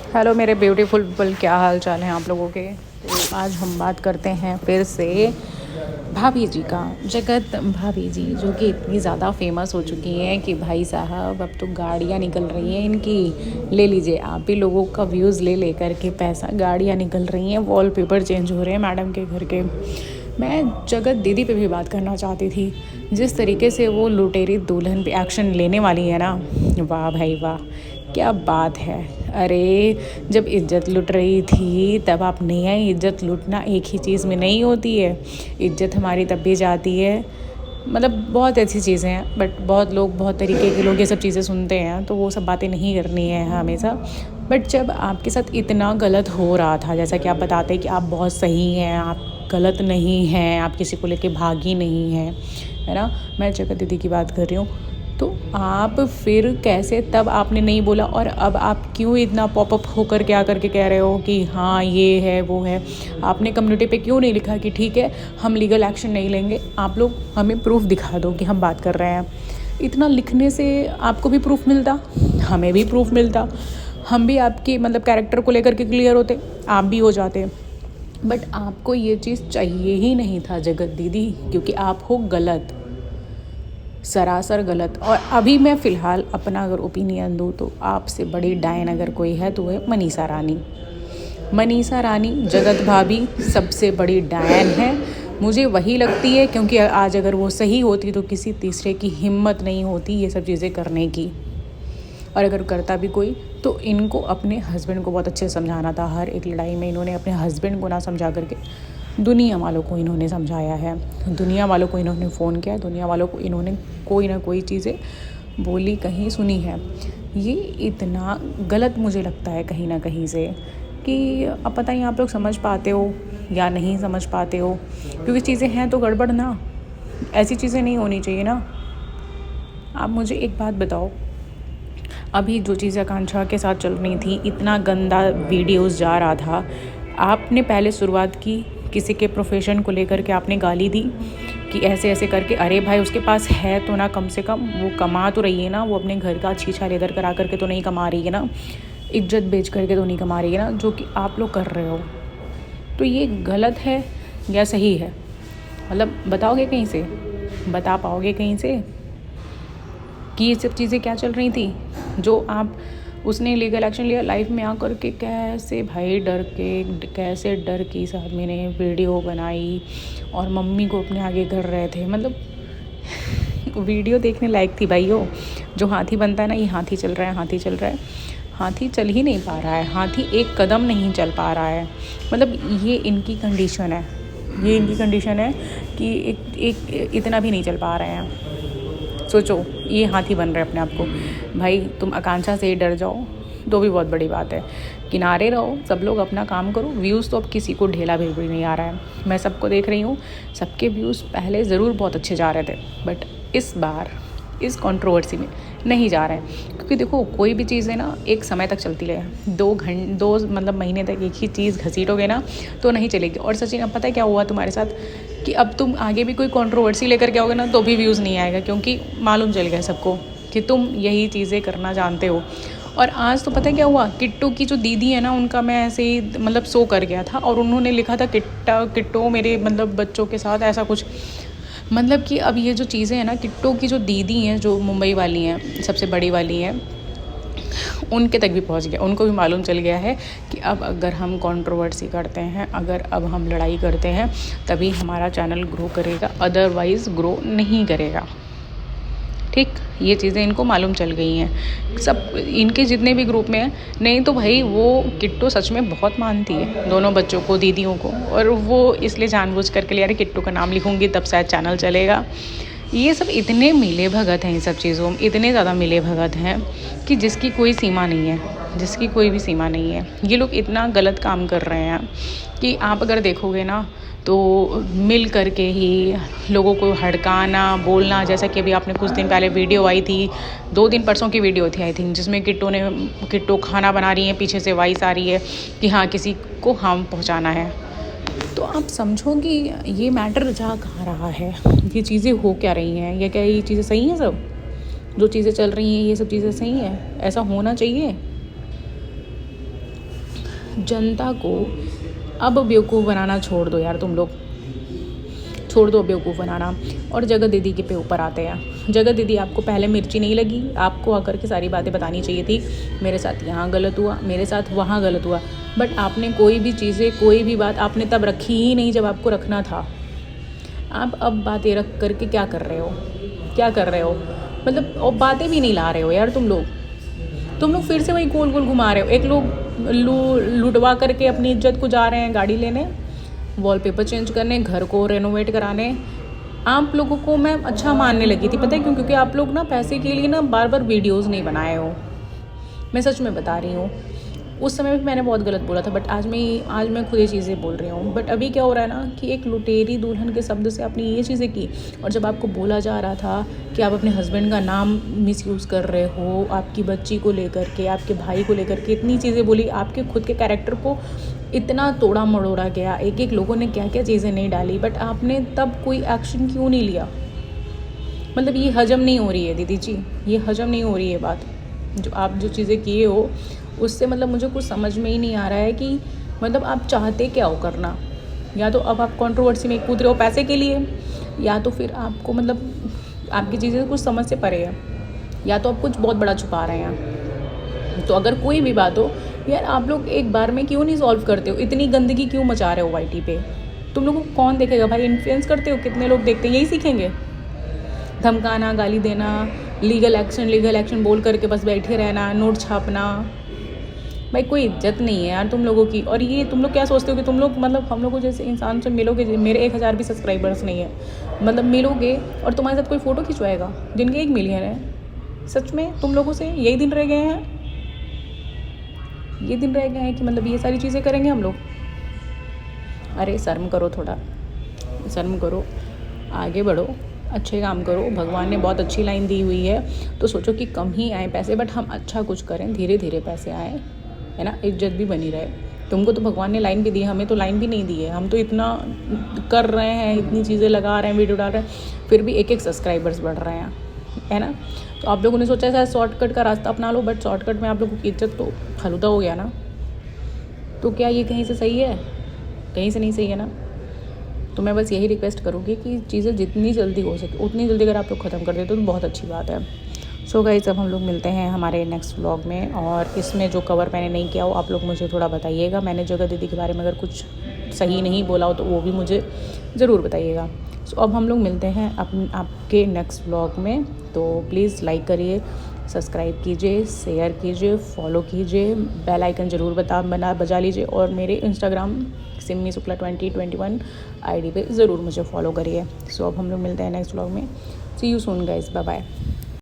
Hello मेरे beautiful people, क्या हाल चाल है आप लोगों के। तो आज हम बात करते हैं फिर से भाभी जी का। जगत भाभी जी जो कि इतनी ज़्यादा फेमस हो चुकी हैं कि भाई साहब अब तो गाड़ियाँ निकल रही हैं इनकी। ले लीजिए आप भी, लोगों का व्यूज़ ले लेकर के पैसा, गाड़ियाँ निकल रही हैं, वॉलपेपर चेंज हो रहे हैं मैडम के घर के। मैं जगत दीदी पे भी बात करना चाहती थी। जिस तरीके से वो लुटेरी दुल्हन पे एक्शन लेने वाली है ना, वाह भाई वाह, क्या बात है। अरे जब इज्जत लुट रही थी तब आप नहीं आई। इज्जत लुटना एक ही चीज़ में नहीं होती है, इज्जत हमारी तब भी जाती है। मतलब बहुत ऐसी चीज़ें हैं, बट बहुत लोग, बहुत तरीके के लोग ये सब चीज़ें सुनते हैं, तो वो सब बातें नहीं करनी है हमेशा। बट जब आपके साथ इतना गलत हो रहा था, जैसा कि आप बताते हैं कि आप बहुत सही हैं, आप गलत नहीं हैं, आप किसी को लेके भागी नहीं हैं, है ना। मैं जगत दीदी की बात कर रही हूँ। तो आप फिर कैसे, तब आपने नहीं बोला और अब आप क्यों इतना पॉपअप होकर के आकर के कह रहे हो कि हाँ ये है वो है। आपने कम्युनिटी पे क्यों नहीं लिखा कि ठीक है हम लीगल एक्शन नहीं लेंगे, आप लोग हमें प्रूफ दिखा दो कि हम बात कर रहे हैं। इतना लिखने से आपको भी प्रूफ मिलता, हमें भी प्रूफ मिलता, हम भी आपके मतलब कैरेक्टर को लेकर के क्लियर होते, आप भी हो जाते। बट आपको ये चीज़ चाहिए ही नहीं था जगत दीदी, क्योंकि आप हो गलत, सरासर गलत। और अभी मैं फ़िलहाल अपना अगर ओपिनियन दूँ तो आपसे बड़ी डायन अगर कोई है तो है मनीषा रानी। मनीषा रानी, जगत भाभी सबसे बड़ी डायन है, मुझे वही लगती है। क्योंकि आज अगर वो सही होती तो किसी तीसरे की हिम्मत नहीं होती ये सब चीज़ें करने की। और अगर करता भी कोई तो इनको अपने हस्बैंड को बहुत अच्छे से समझाना था। हर एक लड़ाई में इन्होंने अपने हस्बैंड को ना समझा करके दुनिया वालों को इन्होंने समझाया है, दुनिया वालों को इन्होंने फ़ोन किया, दुनिया वालों को इन्होंने कोई ना कोई चीज़ें बोली, कहीं सुनी है। ये इतना गलत मुझे लगता है कहीं ना कहीं से कि अब पता नहीं आप लोग समझ पाते हो या नहीं समझ पाते हो, क्योंकि चीज़ें हैं तो गड़बड़ ना, ऐसी चीज़ें नहीं होनी चाहिए ना। आप मुझे एक बात बताओ, अभी जो चीज़ें आकांक्षा के साथ चल रही थी, इतना गंदा वीडियोस जा रहा था, आपने पहले शुरुआत की किसी के प्रोफेशन को लेकर के, आपने गाली दी कि ऐसे ऐसे करके। अरे भाई उसके पास है तो ना, कम से कम वो कमा तो रही है ना, वो अपने घर का छीछा लेदर करा करके तो नहीं कमा रही है ना, इज्जत बेच करके तो नहीं कमा रही है ना, जो कि आप लोग कर रहे हो। तो ये गलत है या सही है, मतलब बताओगे कहीं से, बता पाओगे कहीं से कि ये सब चीज़ें क्या चल रही थी जो आप, उसने लीगल एक्शन लिया लाइफ में आकर के, कैसे भाई डर के, कैसे डर के इस आदमी ने वीडियो बनाई और मम्मी को अपने आगे कर रहे थे। मतलब वीडियो देखने लायक थी भाई। हो जो हाथी बनता है ना, ये हाथी चल रहा है, हाथी चल रहा है, हाथी चल ही नहीं पा रहा है, हाथी एक कदम नहीं चल पा रहा है। मतलब ये इनकी कंडीशन है, ये इनकी कंडीशन है कि एक इतना भी नहीं चल पा रहे हैं। सोचो ये हाथी बन रहे अपने आप को। भाई तुम आकांक्षा से ही डर जाओ तो भी बहुत बड़ी बात है, किनारे रहो, सब लोग अपना काम करो। व्यूज़ तो अब किसी को ढेला बिल्कुल नहीं आ रहा है, मैं सबको देख रही हूँ, सबके व्यूज़ पहले ज़रूर बहुत अच्छे जा रहे थे, बट इस बार इस कंट्रोवर्सी में नहीं जा रहे हैं। क्योंकि देखो कोई भी चीज़ है ना एक समय तक चलती रहे, 2 मतलब महीने तक एक ही चीज़ घसीटोगे ना तो नहीं चलेगी। और सचिन अब पता है क्या हुआ तुम्हारे साथ, कि अब तुम आगे भी कोई कंट्रोवर्सी लेकर के आओगे ना तो भी व्यूज़ नहीं आएगा, क्योंकि मालूम चल गया सबको कि तुम यही चीज़ें करना जानते हो। और आज तो पता है क्या हुआ, किट्टू की जो दीदी है ना, उनका मैं ऐसे ही मतलब शो कर गया था और उन्होंने लिखा था किट्टू मेरे मतलब बच्चों के साथ ऐसा कुछ। मतलब कि अब ये जो चीज़ें हैं ना, किट्टू की जो दीदी हैं जो मुंबई वाली हैं, सबसे बड़ी वाली हैं, उनके तक भी पहुंच गया, उनको भी मालूम चल गया है कि अब अगर हम कंट्रोवर्सी करते हैं, अगर अब हम लड़ाई करते हैं तभी हमारा चैनल ग्रो करेगा, अदरवाइज़ ग्रो नहीं करेगा। ठीक, ये चीज़ें इनको मालूम चल गई हैं सब, इनके जितने भी ग्रुप में हैं। नहीं तो भाई वो किट्टू सच में बहुत मानती है दोनों बच्चों को, दीदियों को, और वो इसलिए जानबूझ करके लिया, अरे किट्टू का नाम लिखूंगी तब शायद चैनल चलेगा। ये सब इतने मिले भगत हैं, इन सब चीज़ों में इतने ज़्यादा मिले भगत हैं कि जिसकी कोई सीमा नहीं है, जिसकी कोई भी सीमा नहीं है। ये लोग इतना गलत काम कर रहे हैं कि आप अगर देखोगे ना तो मिल करके ही लोगों को हड़काना, बोलना। जैसा कि अभी आपने कुछ दिन पहले वीडियो आई थी, 2 दिन परसों की वीडियो थी आई थिंक, जिसमें किट्टू खाना बना रही है, पीछे से वॉइस आ रही है कि हाँ किसी को हार्म पहुंचाना है। तो आप समझो कि ये मैटर जा कहाँ रहा है, ये चीज़ें हो क्या रही हैं, या क्या ये चीज़ें सही हैं, सब जो चीज़ें चल रही हैं ये सब चीज़ें सही हैं, ऐसा होना चाहिए। जनता को अब बेवकूफ़ बनाना छोड़ दो यार, तुम लोग छोड़ दो बेवकूफ़ बनाना। और जगत दीदी के पे ऊपर आते हैं। जगत दीदी, आपको पहले मिर्ची नहीं लगी, आपको आकर के सारी बातें बतानी चाहिए थी। मेरे साथ यहाँ गलत हुआ, मेरे साथ वहाँ गलत हुआ, बट आपने कोई भी चीज़ें, कोई भी बात आपने तब रखी ही नहीं जब आपको रखना था। आप अब बातें रख करके क्या कर रहे हो, क्या कर रहे हो? मतलब और बातें भी नहीं ला रहे हो यार तुम लोग फिर से वही गोल गोल घुमा रहे हो। एक लोग लुटवा करके अपनी इज्जत को जा रहे हैं गाड़ी लेने, वॉलपेपर चेंज करने, घर को रेनोवेट कराने। आप लोगों को मैं अच्छा मानने लगी थी, पता है क्यों? क्योंकि आप लोग ना पैसे के लिए ना बार बार वीडियोज़ नहीं बनाए हो। मैं सच में बता रही हूँ, उस समय भी मैंने बहुत गलत बोला था, बट आज मैं खुद ये चीज़ें बोल रही हूँ। बट अभी क्या हो रहा है ना कि एक लुटेरी दुल्हन के शब्द से आपने ये चीज़ें की, और जब आपको बोला जा रहा था कि आप अपने हस्बैंड का नाम मिसयूज़ कर रहे हो, आपकी बच्ची को लेकर के, आपके भाई को लेकर के इतनी चीज़ें बोली, आपके खुद के कैरेक्टर को इतना तोड़ा मड़ोड़ा गया, एक लोगों ने क्या क्या चीज़ें नहीं डाली, बट आपने तब कोई एक्शन क्यों नहीं लिया? मतलब ये हजम नहीं हो रही है दीदी जी, ये हजम नहीं हो रही है बात। जो आप जो चीज़ें किए हो उससे मतलब मुझे कुछ समझ में ही नहीं आ रहा है कि मतलब आप चाहते क्या हो करना। या तो अब आप कंट्रोवर्सी में कूद रहे हो पैसे के लिए, या तो फिर आपको मतलब आपकी चीज़ें कुछ समझ से परे है, या तो आप कुछ बहुत बड़ा छुपा रहे हैं। तो अगर कोई भी बात हो यार, आप लोग एक बार में क्यों नहीं सॉल्व करते हो? इतनी गंदगी क्यों मचा रहे हो वाईटी पे? तुम लोगों को कौन देखेगा भाई? इन्फ्लुएंस करते हो, कितने लोग देखते हैं, यही सीखेंगे? धमकाना, गाली देना, लीगल एक्शन बोल करके बस बैठे रहना, नोट छापना। भाई कोई इज्जत नहीं है यार तुम लोगों की। और ये तुम लोग क्या सोचते हो कि तुम लोग मतलब हम लोगों जैसे इंसान से मिलोगे? मेरे 1000 भी सब्सक्राइबर्स नहीं है, मतलब मिलोगे और तुम्हारे साथ कोई फ़ोटो खिंचवाएगा जिनके 1 मिलियन है? सच में तुम लोगों से यही दिन रह गए हैं? ये दिन रह गए हैं कि मतलब ये सारी चीज़ें करेंगे हम लोग? अरे शर्म करो, थोड़ा शर्म करो, आगे बढ़ो, अच्छे काम करो। भगवान ने बहुत अच्छी लाइन दी हुई है, तो सोचो कि कम ही आए पैसे, बट हम अच्छा कुछ करें, धीरे धीरे पैसे आए, है ना, इज्जत भी बनी रहे। तुमको तो भगवान ने लाइन भी दी, हमें तो लाइन भी नहीं दी है। हम तो इतना कर रहे हैं, इतनी चीज़ें लगा रहे हैं, वीडियो डाल रहे हैं, फिर भी 1 सब्सक्राइबर्स बढ़ रहे हैं, है ना। तो आप लोगों ने सोचा शायद शॉर्टकट का रास्ता अपना लो, बट शॉर्टकट में आप लोगों की इज्जत तो फालूदा हो गया ना। तो क्या ये कहीं से सही है? कहीं से नहीं सही है ना। तो मैं बस यही रिक्वेस्ट करूँगी कि चीज़ें जितनी जल्दी हो सके उतनी जल्दी अगर आप लोग ख़त्म कर देते तो बहुत अच्छी बात है। सो गाइस, अब हम लोग मिलते हैं हमारे नेक्स्ट व्लॉग में, और इसमें जो कवर मैंने नहीं किया हो आप लोग मुझे थोड़ा बताइएगा। मैंने जगत दीदी के बारे में अगर कुछ सही नहीं बोला हो तो वो भी मुझे ज़रूर बताइएगा। सो अब हम लोग मिलते हैं आपके नेक्स्ट व्लॉग में। तो प्लीज़ लाइक करिए, सब्सक्राइब कीजिए, शेयर कीजिए, फॉलो कीजिए, बेल आइकन ज़रूर बजा लीजिए, और मेरे इंस्टाग्राम सिम्मी शुक्ला 2021 आईडी पे ज़रूर मुझे फॉलो करिए। सो अब हम लोग मिलते हैं नेक्स्ट व्लॉग में। See you soon guys, bye bye.